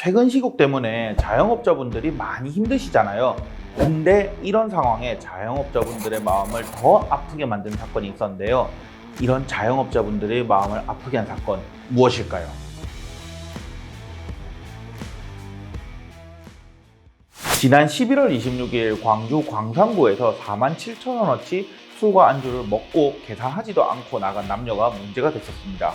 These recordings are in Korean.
최근 시국 때문에 자영업자분들이 많이 힘드시잖아요. 근데 이런 상황에 자영업자분들의 마음을 더 아프게 만든 사건이 있었는데요. 이런 자영업자분들의 마음을 아프게 한 사건 무엇일까요? 지난 11월 26일 광주 광산구에서 47,000원어치 술과 안주를 먹고 계산하지도 않고 나간 남녀가 문제가 됐었습니다.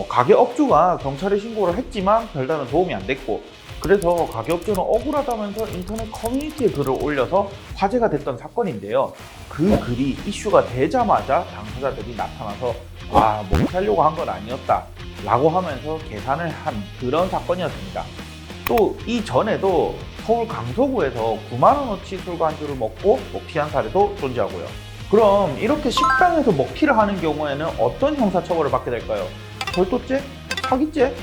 가게 업주가 경찰에 신고를 했지만 별다른 도움이 안 됐고, 그래서 가게 업주는 억울하다면서 인터넷 커뮤니티에 글을 올려서 화제가 됐던 사건인데요. 그 글이 이슈가 되자마자 당사자들이 나타나서 먹튀하려고 한 건 아니었다 라고 하면서 계산을 한 그런 사건이었습니다. 또 이전에도 서울 강서구에서 9만원어치 술과 안주를 먹고 먹튀한 사례도 존재하고요. 그럼 이렇게 식당에서 먹튀를 하는 경우에는 어떤 형사처벌을 받게 될까요? 절도죄? 사기죄?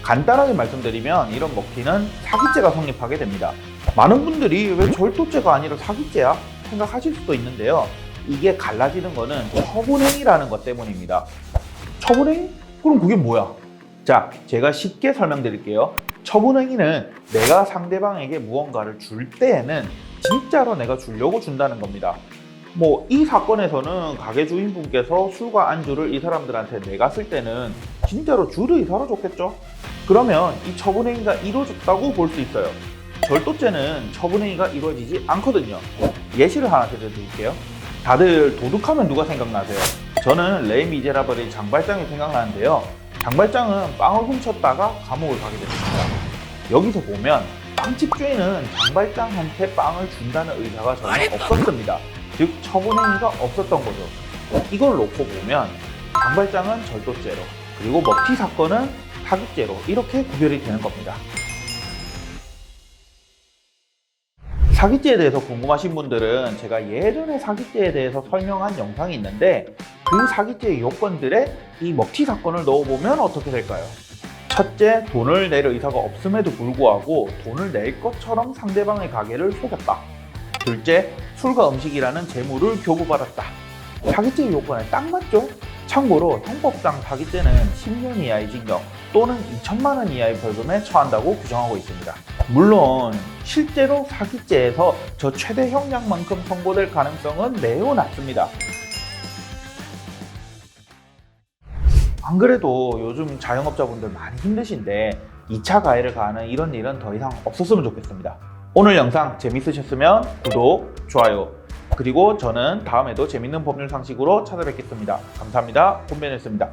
간단하게 말씀드리면 이런 먹튀는 사기죄가 성립하게 됩니다. 많은 분들이 왜 절도죄가 아니라 사기죄야? 생각하실 수도 있는데요. 이게 갈라지는 거는 처분행위라는 것 때문입니다. 처분행위? 그럼 그게 뭐야? 자, 제가 쉽게 설명드릴게요. 처분행위는 내가 상대방에게 무언가를 줄 때에는 진짜로 내가 주려고 준다는 겁니다. 이 사건에서는 가게 주인분께서 술과 안주를 이 사람들한테 내갔을 때는 진짜로 주를 의사로 줬겠죠? 그러면 이 처분행위가 이루어졌다고 볼 수 있어요. 절도죄는 처분행위가 이루어지지 않거든요. 예시를 하나 드려드릴게요. 다들 도둑하면 누가 생각나세요? 저는 레이 미제라블의 장발장이 생각나는데요. 장발장은 빵을 훔쳤다가 감옥을 가게 됐습니다. 여기서 보면 빵집 주인은 장발장한테 빵을 준다는 의사가 전혀 없었습니다. 즉 처분행위가 없었던 거죠. 이걸 놓고 보면 장발장은 절도죄로, 그리고 먹튀 사건은 사기죄로 이렇게 구별이 되는 겁니다. 사기죄에 대해서 궁금하신 분들은 제가 예전에 사기죄에 대해서 설명한 영상이 있는데, 그 사기죄의 요건들에 이 먹튀 사건을 넣어보면 어떻게 될까요? 첫째, 돈을 낼 의사가 없음에도 불구하고 돈을 낼 것처럼 상대방의 가게를 속였다. 둘째, 술과 음식이라는 재물을 교부받았다. 사기죄의 요건에 딱 맞죠? 참고로 형법상 사기죄는 10년 이하의 징역 또는 2천만 원 이하의 벌금에 처한다고 규정하고 있습니다. 물론 실제로 사기죄에서 저 최대 형량만큼 선고될 가능성은 매우 낮습니다. 안 그래도 요즘 자영업자분들 많이 힘드신데 2차 가해를 가하는 이런 일은 더 이상 없었으면 좋겠습니다. 오늘 영상 재밌으셨으면 구독, 좋아요, 그리고 저는 다음에도 재밌는 법률 상식으로 찾아뵙겠습니다. 감사합니다. 권변이었습니다.